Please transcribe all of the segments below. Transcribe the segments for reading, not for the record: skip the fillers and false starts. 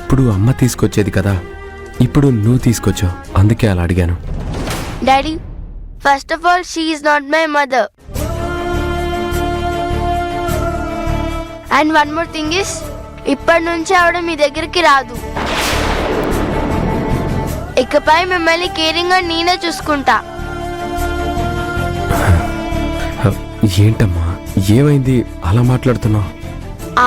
ఎప్పుడు అమ్మ తీసుకొచ్చేది కదా, ఇప్పుడు నువ్వు తీసుకొచ్చావు, అందుకే అలా అడిగాను. Daddy, first of all she is not my mother. And one more thing is, ఇప్పటి నుంచి ఆవిడ మీ దగ్గరికి రాదు. ఇకపై మిమ్మల్ని కేరింగ్ గా నేనే చూసుకుంటా. ఏంటమ్మా, ఏమైంది అలా మాట్లాడుతున్నావు?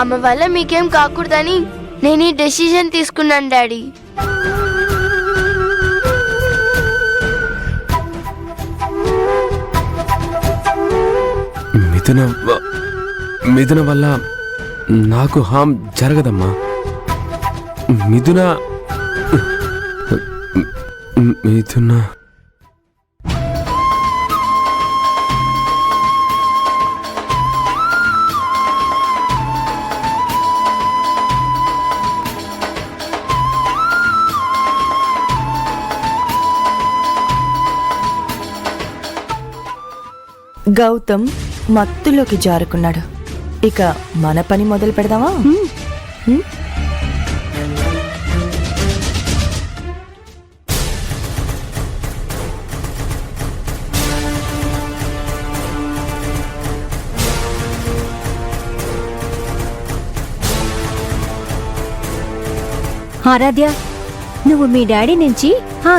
ఆమె వల్ల మీకేం కాకూడదని నేను ఈ డెసిషన్ తీసుకున్నాను డాడీ. మిథున వల్ల నాకు హామ్ జరగదమ్మా. మిథున గౌతమ్ మత్తులోకి జారుకున్నాడు. ఇక మన పని మొదలు పెడదామా? ఆరాధ్య, నువ్వు మీ డాడీ నుంచి ఆ